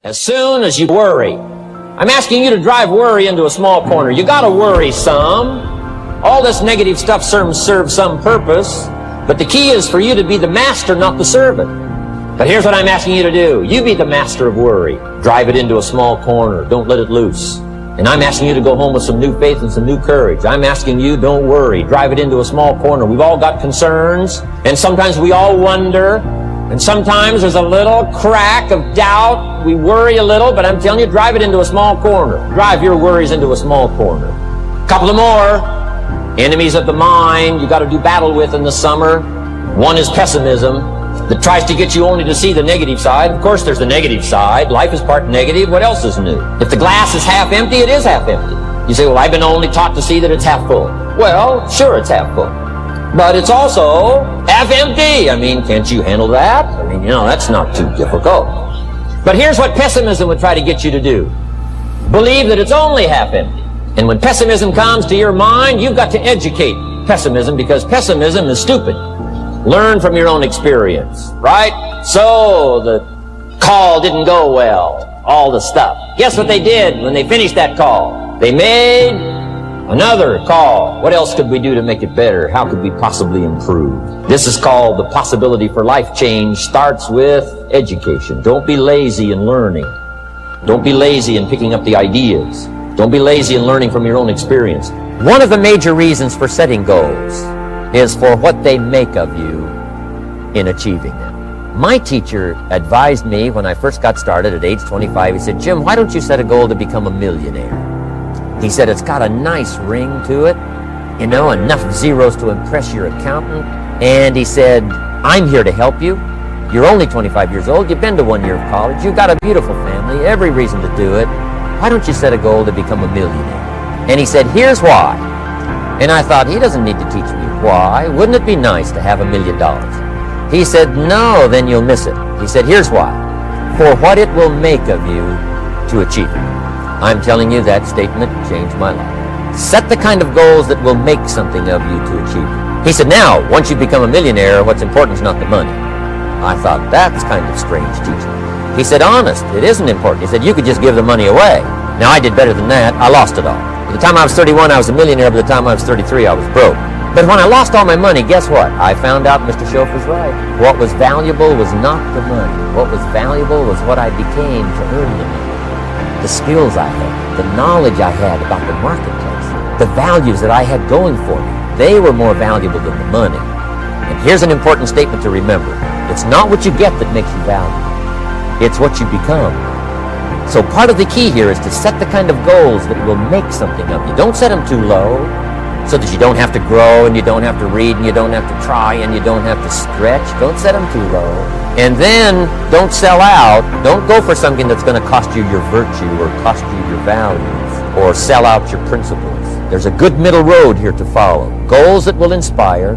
As soon as you worry, I'm asking you to drive worry into a small corner. You gotta worry some. All this negative stuff serves some purpose, but the key is for you to be the master, not the servant. But here's what I'm asking you to do. You be the master of worry. Drive it into a small corner. Don't let it loose. And I'm asking you to go home with some new faith and some new courage. I'm asking you, don't worry. Drive it into a small corner. We've all got concerns, and sometimes we all wonder, and sometimes there's a little crack of doubt. We worry a little, but I'm telling you, drive it into a small corner. Drive your worries into a small corner. A couple of more enemies of the mind you got to do battle with in the summer. One is pessimism, that tries to get you only to see the negative side. Of course, there's the negative side. Life is part negative. What else is new? If the glass is half empty, it is half empty. You say, well, I've been only taught to see that it's half full. Well, sure, it's half full. But it's also half empty. I mean, can't you handle that? I mean, that's not too difficult. But here's what pessimism would try to get you to do. Believe that it's only half empty. And when pessimism comes to your mind, you've got to educate pessimism, because pessimism is stupid. Learn from your own experience, right? So the call didn't go well, all the stuff. Guess what they did when they finished that call? They made another call. What else could we do to make it better? How could we possibly improve? This is called the possibility for life change. Starts with education. Don't be lazy in learning. Don't be lazy in picking up the ideas. Don't be lazy in learning from your own experience. One of the major reasons for setting goals is for what they make of you in achieving them. My teacher advised me when I first got started at age 25. He said, Jim, why don't you set a goal to become a millionaire? He said, it's got a nice ring to it, enough zeros to impress your accountant. And he said, I'm here to help you. You're only 25 years old. You've been to 1 year of college. You've got a beautiful family, every reason to do it. Why don't you set a goal to become a millionaire? And he said, here's why. And I thought, he doesn't need to teach me why. Wouldn't it be nice to have $1 million? He said, no, then you'll miss it. He said, here's why. For what it will make of you to achieve it. I'm telling you, that statement changed my life. Set the kind of goals that will make something of you to achieve it. He said, now, once you become a millionaire, what's important is not the money. I thought, that's kind of strange teaching. He said, honest, it isn't important. He said, you could just give the money away. Now, I did better than that. I lost it all. By the time I was 31, I was a millionaire. By the time I was 33, I was broke. But when I lost all my money, guess what? I found out Mr. Shoaff was right. What was valuable was not the money. What was valuable was what I became to earn the money. The skills I had, the knowledge I had about the marketplace, the values that I had going for me, they were more valuable than the money. And here's an important statement to remember. It's not what you get that makes you valuable. It's what you become. So part of the key here is to set the kind of goals that will make something of you. Don't set them too low so that you don't have to grow and you don't have to read and you don't have to try and you don't have to stretch. Don't set them too low. And then don't sell out. Don't go for something that's going to cost you your virtue or cost you your values or sell out your principles. There's a good middle road here to follow. Goals that will inspire,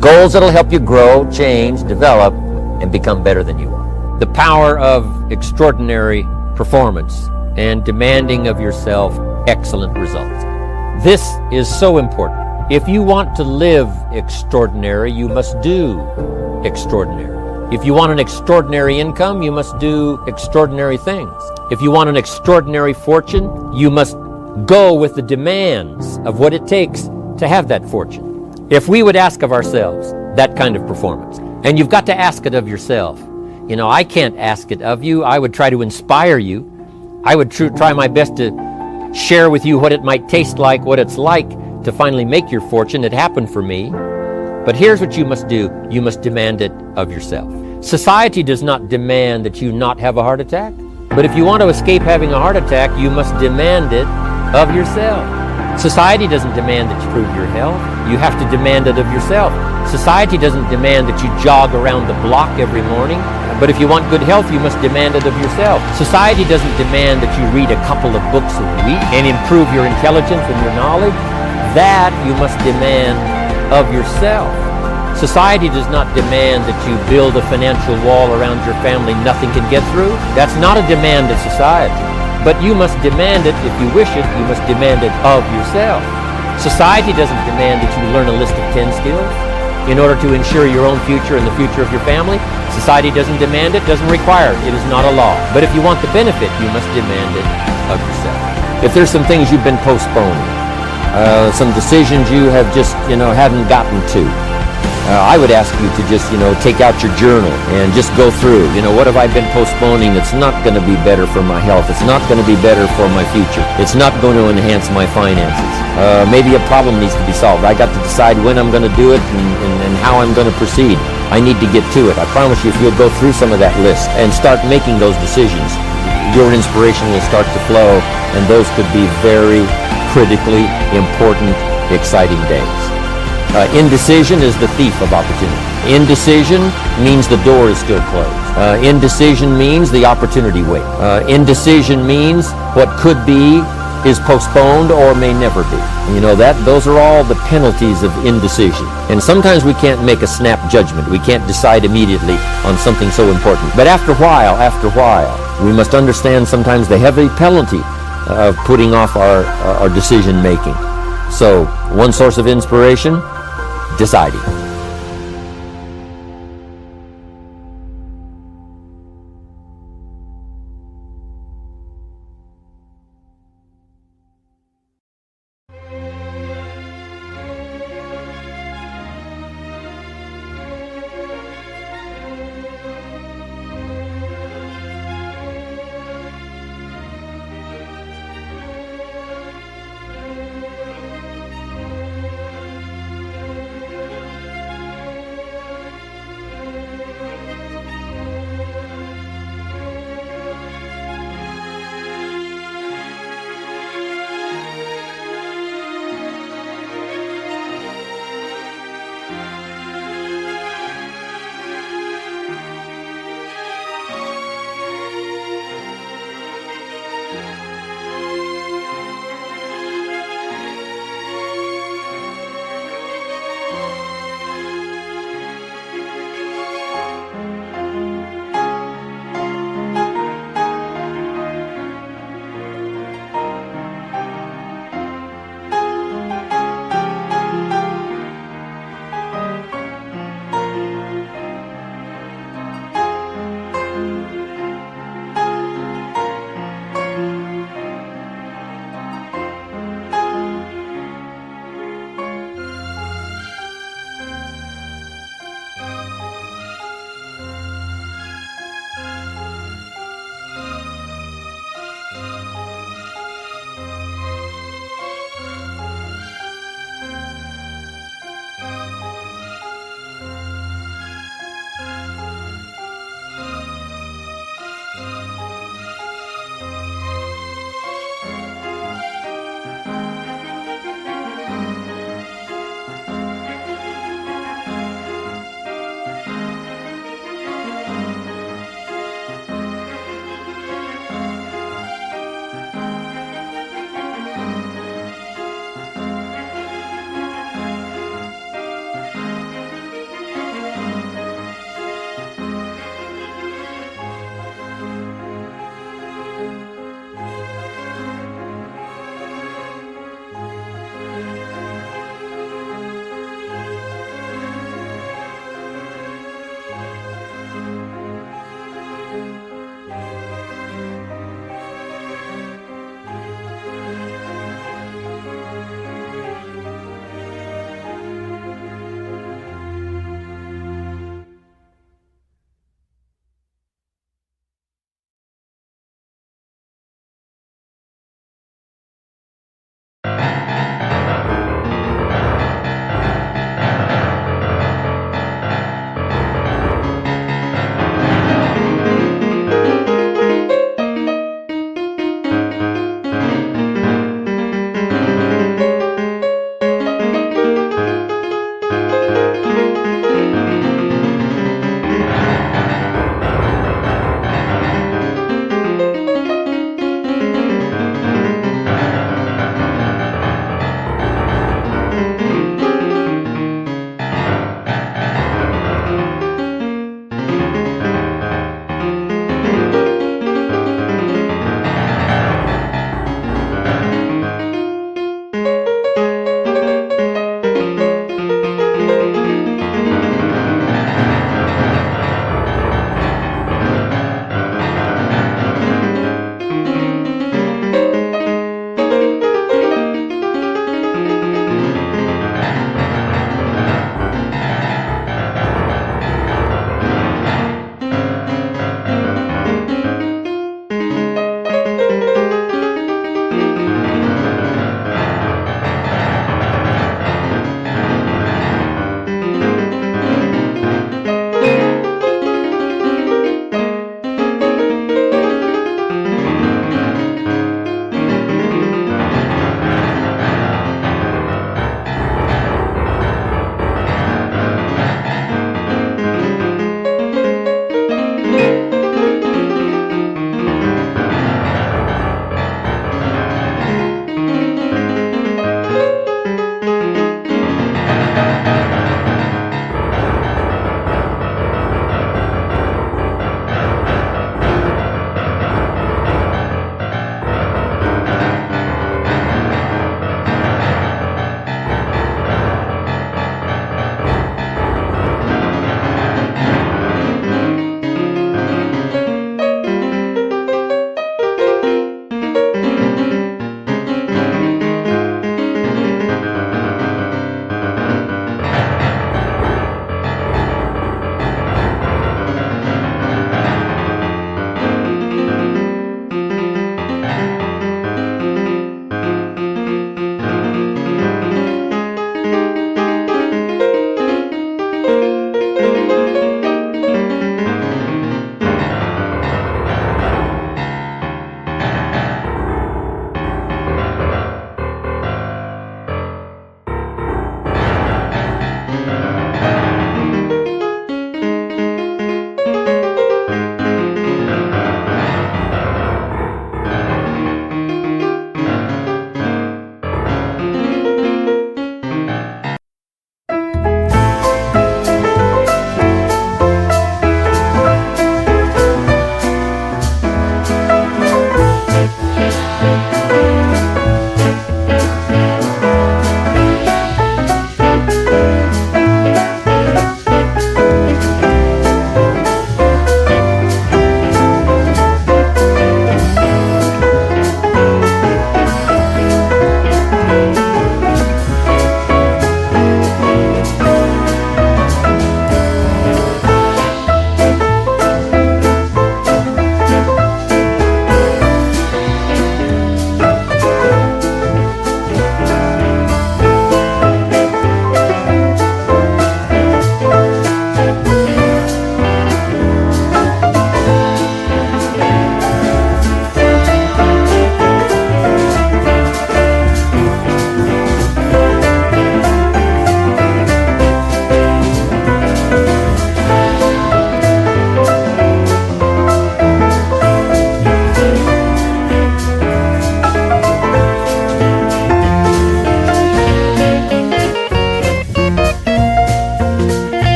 goals that will help you grow, change, develop, and become better than you are. The power of extraordinary performance and demanding of yourself excellent results. This is so important. If you want to live extraordinary, you must do extraordinary. If you want an extraordinary income, you must do extraordinary things. If you want an extraordinary fortune, you must go with the demands of what it takes to have that fortune. If we would ask of ourselves that kind of performance, and you've got to ask it of yourself. I can't ask it of you. I would try to inspire you. I would try my best to share with you what it might taste like, what it's like to finally make your fortune. It happened for me. But here's what you must do. You must demand it of yourself. Society does not demand that you not have a heart attack. But if you want to escape having a heart attack, you must demand it of yourself. Society doesn't demand that you prove your health. You have to demand it of yourself. Society doesn't demand that you jog around the block every morning. But if you want good health, you must demand it of yourself. Society doesn't demand that you read a couple of books a week and improve your intelligence and your knowledge. That you must demand of yourself. Society does not demand that you build a financial wall around your family nothing can get through. That's not a demand of society. But you must demand it. If you wish it, you must demand it of yourself. Society doesn't demand that you learn a list of 10 skills. in order to ensure your own future and the future of your family. Society doesn't demand it, doesn't require it. It is not a law. But if you want the benefit, you must demand it of yourself. If there's some things you've been postponing, some decisions you have just, haven't gotten to, I would ask you to just, take out your journal and just go through, what have I been postponing that's not going to be better for my health? It's not going to be better for my future. It's not going to enhance my finances. Maybe a problem needs to be solved. I got to decide when I'm going to do it and how I'm going to proceed. I need to get to it. I promise you, if you'll go through some of that list and start making those decisions, your inspiration will start to flow, and those could be very critically important, exciting days. Indecision is the thief of opportunity. Indecision means the door is still closed. Indecision means the opportunity waits. Indecision means what could be is postponed or may never be. Those are all the penalties of indecision. And sometimes we can't make a snap judgment. We can't decide immediately on something so important. But after a while, we must understand sometimes the heavy penalty of putting off our decision making. So, one source of inspiration, deciding.